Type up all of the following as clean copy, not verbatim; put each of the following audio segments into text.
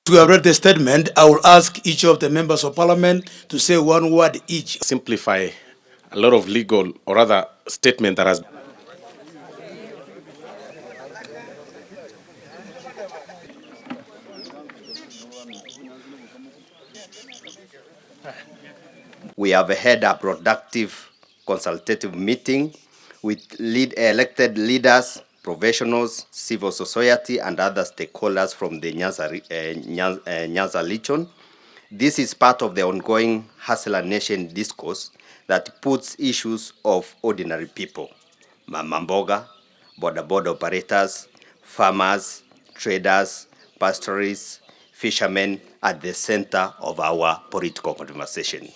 To have read the statement, I will ask each of the members of parliament to say one word each. Simplify a lot of legal or other statement that has. We have had a productive consultative meeting with elected leaders, professionals, civil society, and other stakeholders from the Nyanza region. This is part of the ongoing Hustler Nation discourse that puts issues of ordinary people, mama mboga, border operators, farmers, traders, pastoralists, fishermen at the center of our political conversation.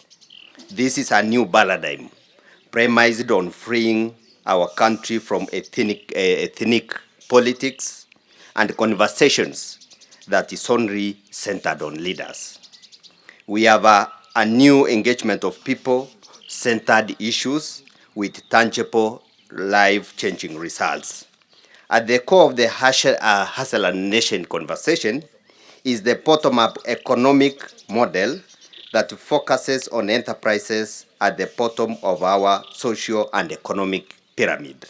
This is a new paradigm premised on freeing our country from ethnic politics and conversations that is only centered on leaders. We have a new engagement of people-centered issues with tangible, life-changing results. At the core of the Hustler Nation conversation is the bottom-up economic model that focuses on enterprises at the bottom of our social and economic pyramid.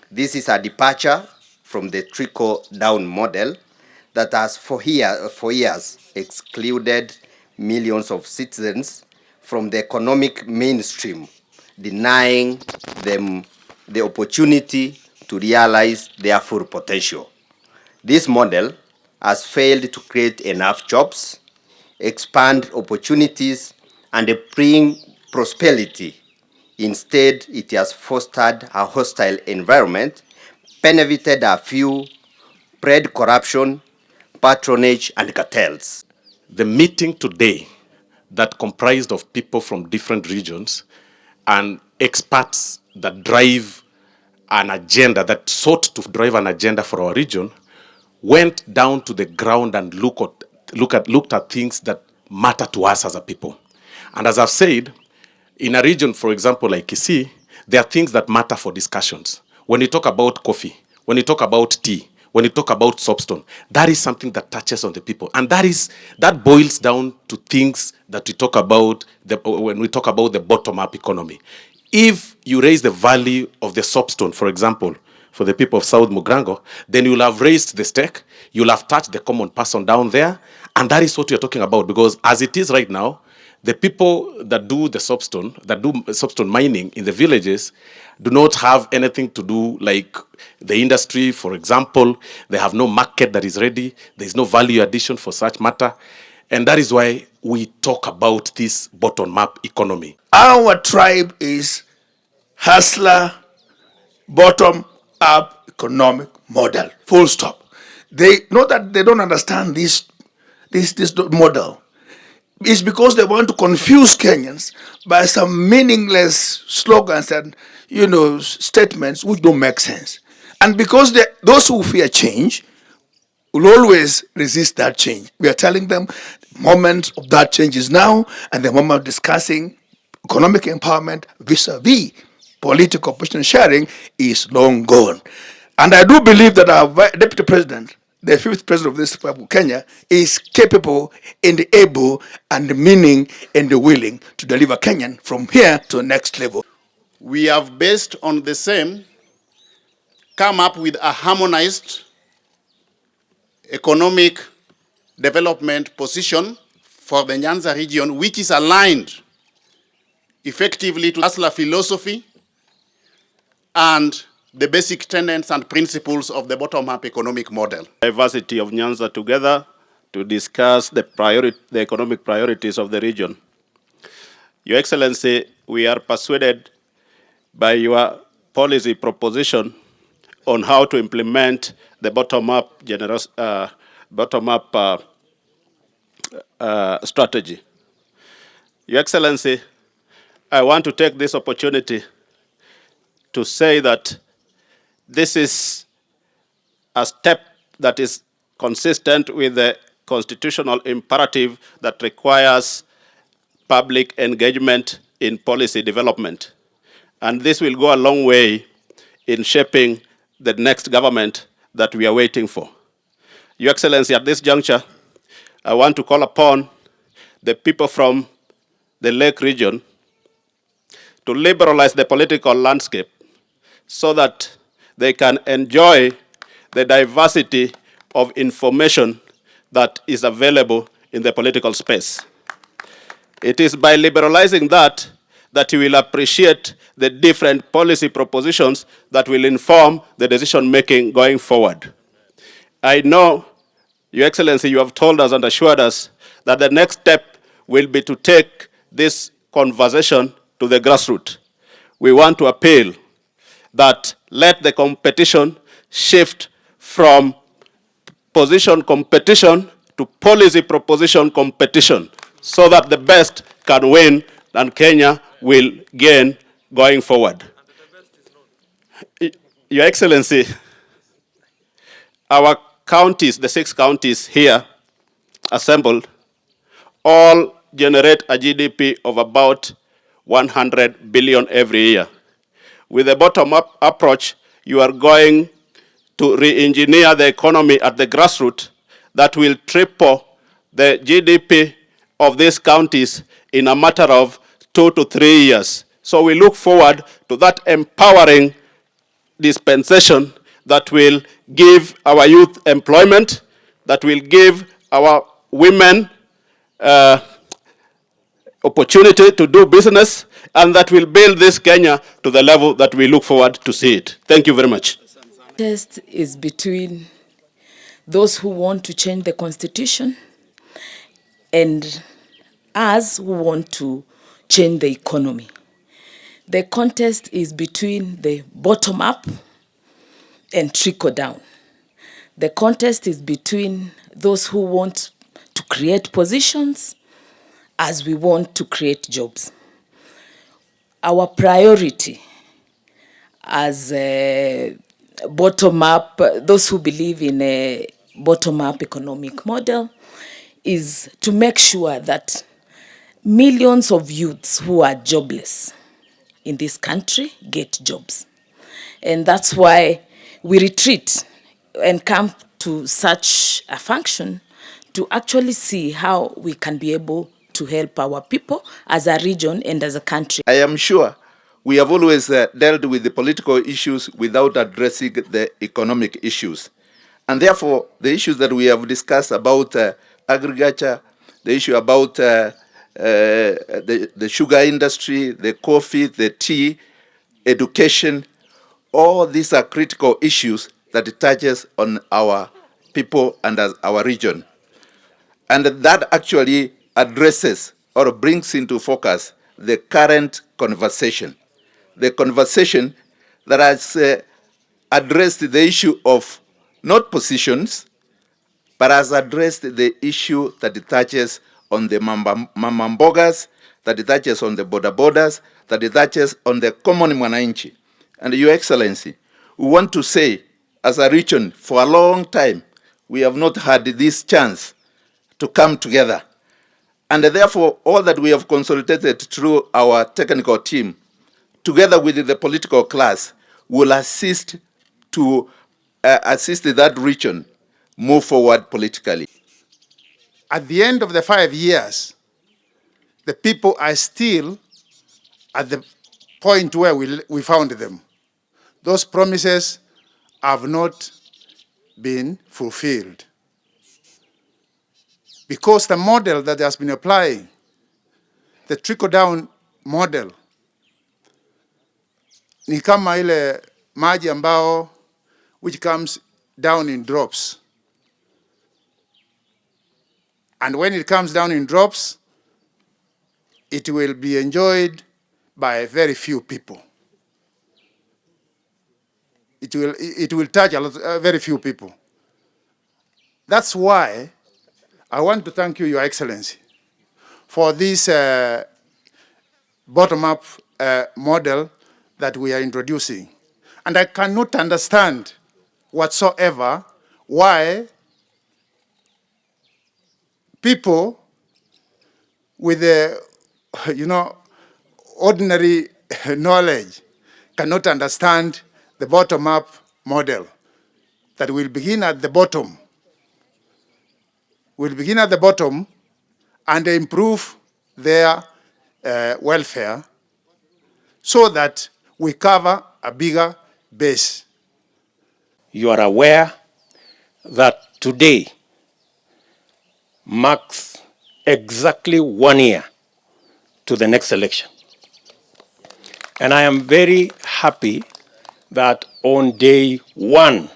This is a departure from the trickle-down model that has for years excluded millions of citizens from the economic mainstream, denying them the opportunity to realize their full potential. This model has failed to create enough jobs, expand opportunities, and bring prosperity. Instead, it has fostered a hostile environment, benefited a few, bred corruption, patronage, and cartels. The meeting today that comprised of people from different regions and experts that drive an agenda, that sought to drive an agenda for our region, went down to the ground and looked at things that matter to us as a people. And as I've said, in a region, for example, like Kisii, there are things that matter for discussions. When you talk about coffee, when you talk about tea, when you talk about soapstone, that is something that touches on the people. And that boils down to things that we talk about when we talk about the bottom-up economy. If you raise the value of the soapstone, for example, for the people of South Mugrango, then you'll have raised the stake, you'll have touched the common person down there, and that is what you're talking about. Because as it is right now, the people that do soapstone mining in the villages do not have anything to do like the industry, for example. They have no market that is ready. There is no value addition for such matter. And that is why we talk about this bottom-up economy. Our tribe is hustler, bottom-up economic model, full stop. They know that they don't understand this model. It's because they want to confuse Kenyans by some meaningless slogans and statements which don't make sense. And because those who fear change will always resist that change. We are telling them the moment of that change is now, and the moment of discussing economic empowerment vis-a-vis political position sharing is long gone. And I do believe that our deputy president, the 5th president of this Republic of Kenya, is capable and able and meaning and willing to deliver Kenyan from here to the next level. We have, based on the same, come up with a harmonized economic development position for the Nyanza region, which is aligned effectively to Hustler philosophy and the basic tenets and principles of the bottom-up economic model. Diversity of Nyanza together to discuss the economic priorities of the region. Your Excellency, we are persuaded by your policy proposition on how to implement the bottom-up strategy. Your Excellency, I want to take this opportunity to say that this is a step that is consistent with the constitutional imperative that requires public engagement in policy development. And this will go a long way in shaping the next government that we are waiting for. Your Excellency, at this juncture, I want to call upon the people from the Lake region to liberalize the political landscape so that they can enjoy the diversity of information that is available in the political space. It is by liberalizing that you will appreciate the different policy propositions that will inform the decision-making going forward. I know, Your Excellency, you have told us and assured us that the next step will be to take this conversation to the grassroots. We want to appeal that let the competition shift from position competition to policy proposition competition so that the best can win and Kenya will gain going forward. Your Excellency, our counties, the 6 counties here assembled, all generate a GDP of about 100 billion every year. With a bottom-up approach, you are going to re-engineer the economy at the grassroots that will triple the GDP of these counties in a matter of 2 to 3 years. So we look forward to that empowering dispensation that will give our youth employment, that will give our women opportunity to do business, and that will build this Kenya to the level that we look forward to see it. Thank you very much. Test is between those who want to change the constitution and us who want to change the economy. The contest is between the bottom up and trickle down. The contest is between those who want to create positions as we want to create jobs. Our priority as a bottom-up, those who believe in a bottom-up economic model, is to make sure that millions of youths who are jobless in this country get jobs. And that's why we retreat and come to such a function to actually see how we can be able to help our people as a region and as a country. I am sure we have always dealt with the political issues without addressing the economic issues. And therefore, the issues that we have discussed about agriculture, the issue about the sugar industry, the coffee, the tea, education, all these are critical issues that it touches on our people and as our region. And that actually addresses or brings into focus the current conversation. The conversation that has addressed the issue of not positions, but has addressed the issue that it touches on the mamambogas, that it touches on the border borders, that it touches on the common mwananchi. And Your Excellency, we want to say, as a region, for a long time, we have not had this chance to come together. And therefore, all that we have consolidated through our technical team, together with the political class, will assist to assist that region move forward politically. At the end of the 5 years, the people are still at the point where we found them. Those promises have not been fulfilled. Because the model that has been applying, the trickle-down model, ni kama ile maji ambao which comes down in drops. And when it comes down in drops, it will be enjoyed by very few people. It will touch very few people. That's why I want to thank you, Your Excellency, for this bottom-up model that we are introducing. And I cannot understand whatsoever why people with ordinary knowledge cannot understand the bottom-up model that will begin at the bottom will begin at the bottom and improve their welfare so that we cover a bigger base. You are aware that today marks exactly 1 year to the next election. And I am very happy that on day 1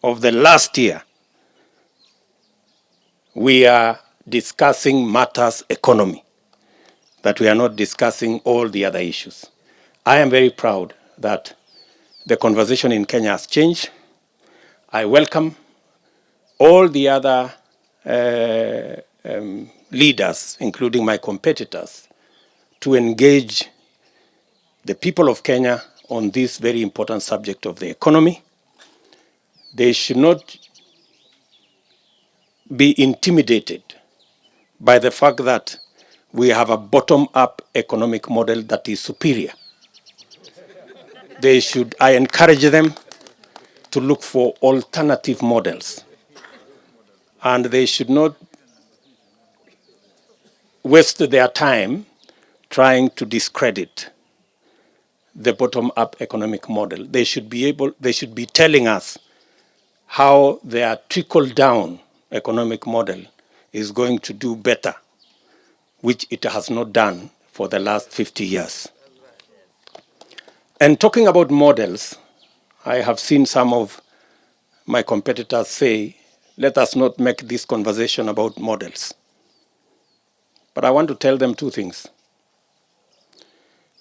of the last year, we are discussing matters economy, that we are not discussing all the other issues. I am very proud that the conversation in Kenya has changed. I welcome all the other leaders, including my competitors, to engage the people of Kenya on this very important subject of the economy. They should not be intimidated by the fact that we have a bottom-up economic model that is superior. I encourage them to look for alternative models, and they should not waste their time trying to discredit the bottom-up economic model. They should be telling us how their trickle-down economic model is going to do better, which it has not done for the last 50 years. And talking about models, I have seen some of my competitors say, let us not make this conversation about models. But I want to tell them two things.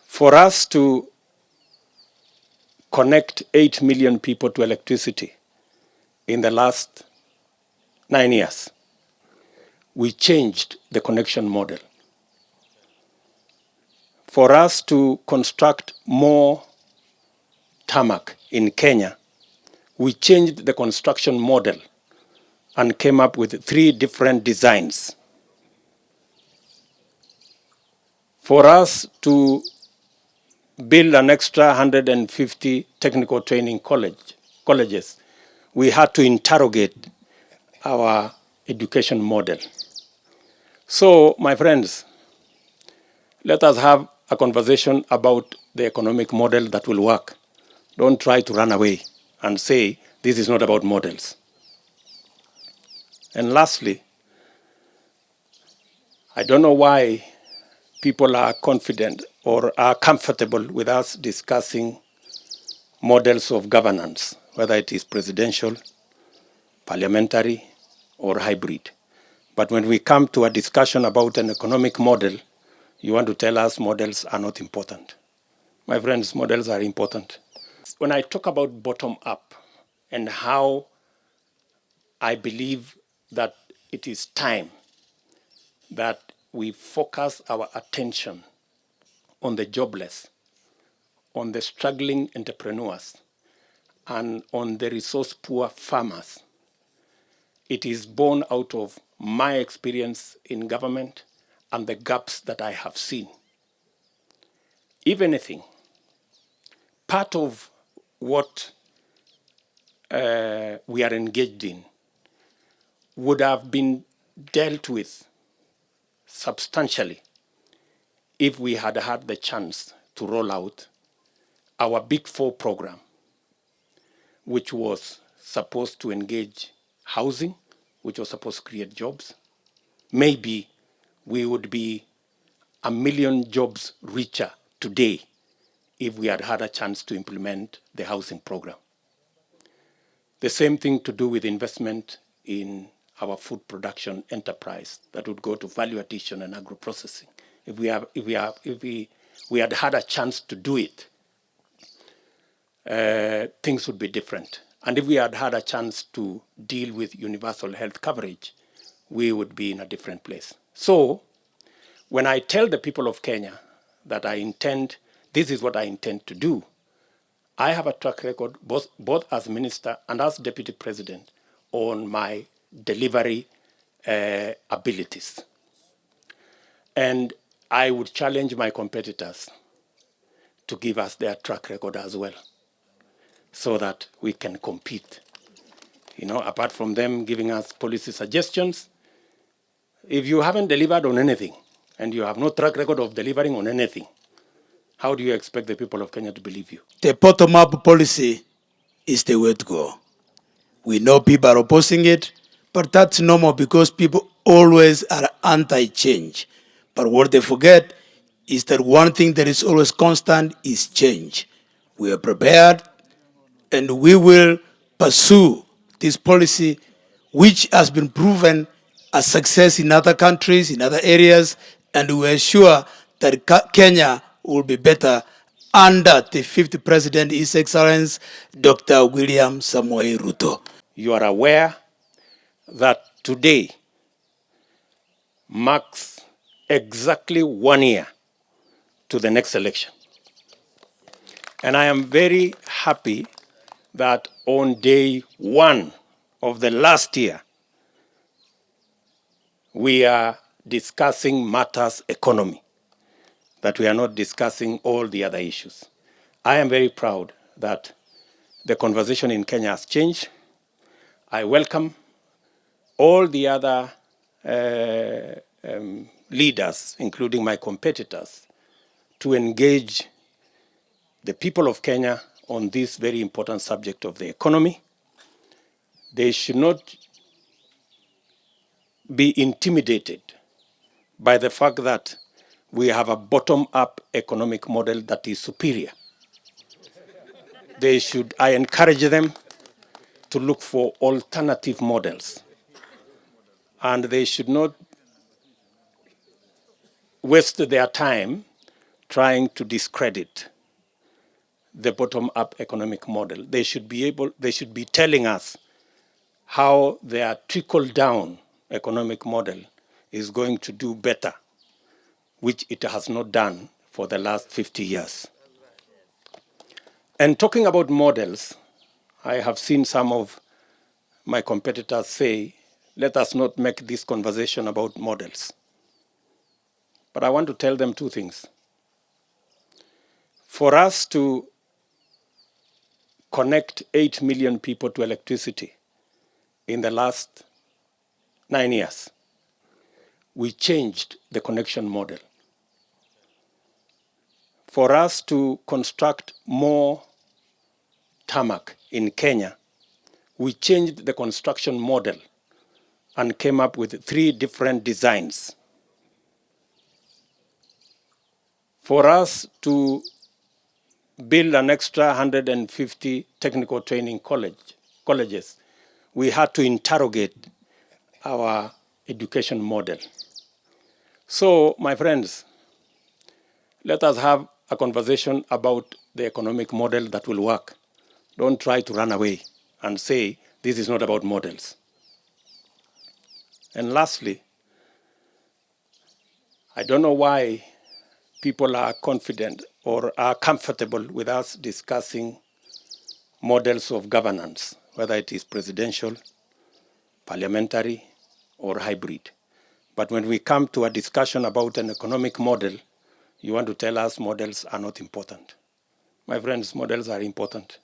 For us to connect 8 million people to electricity in the last 9 years, we changed the connection model. For us to construct more tarmac in Kenya, we changed the construction model and came up with 3 different designs. For us to build an extra 150 technical training colleges, we had to interrogate our education model. So, my friends, let us have a conversation about the economic model that will work. Don't try to run away and say, this is not about models. And lastly, I don't know why people are confident or are comfortable with us discussing models of governance, whether it is presidential, parliamentary, or hybrid. But when we come to a discussion about an economic model, you want to tell us models are not important. My friends, models are important. When I talk about bottom-up and how I believe that it is time that we focus our attention on the jobless, on the struggling entrepreneurs, and on the resource-poor farmers, it is born out of my experience in government and the gaps that I have seen. If anything, part of what we are engaged in would have been dealt with substantially if we had had the chance to roll out our Big Four program, which was supposed to engage housing, which was supposed to create jobs. Maybe we would be 1 million jobs richer today if we had had a chance to implement the housing program. The same thing to do with investment in our food production enterprise that would go to value addition and agro-processing. If we had had a chance to do it, things would be different. And if we had had a chance to deal with universal health coverage, we would be in a different place. So, when I tell the people of Kenya that this is what I intend to do, I have a track record, both as minister and as deputy president, on my delivery abilities. And I would challenge my competitors to give us their track record as well, so that we can compete. Apart from them giving us policy suggestions, If you haven't delivered on anything, and you have no track record of delivering on anything, how do you expect the people of Kenya to believe you? The bottom-up policy is the way to go. We know people are opposing it, but that's normal because people always are anti-change. But what they forget is that one thing that is always constant is change. We are prepared and we will pursue this policy, which has been proven a success in other countries, in other areas, and we are sure that Kenya will be better under the 50th President, His Excellency Dr. William Samoei Ruto. You are aware that today marks exactly 1 year to the next election. And I am very happy that on day 1 of the last year, we are discussing matters economy, that we are not discussing all the other issues. I am very proud that the conversation in Kenya has changed. I welcome all the other leaders, including my competitors, to engage the people of Kenya on this very important subject of the economy. They should not be intimidated by the fact that we have a bottom-up economic model that is superior. I encourage them to look for alternative models. And they should not waste their time trying to discredit the bottom-up economic model. They should be telling us how their trickle-down economic model is going to do better, which it has not done for the last 50 years. And talking about models, I have seen some of my competitors say, let us not make this conversation about models. But I want to tell them two things. For us to connect 8 million people to electricity in the last 9 years, we changed the connection model. For us to construct more tarmac in Kenya, we changed the construction model and came up with 3 different designs. For us to build an extra 150 technical training colleges, we had to interrogate our education model. So, my friends, let us have a conversation about the economic model that will work. Don't try to run away and say, this is not about models. And lastly, I don't know why people are confident or are comfortable with us discussing models of governance, whether it is presidential, parliamentary, or hybrid. But when we come to a discussion about an economic model, you want to tell us models are not important. My friends, models are important.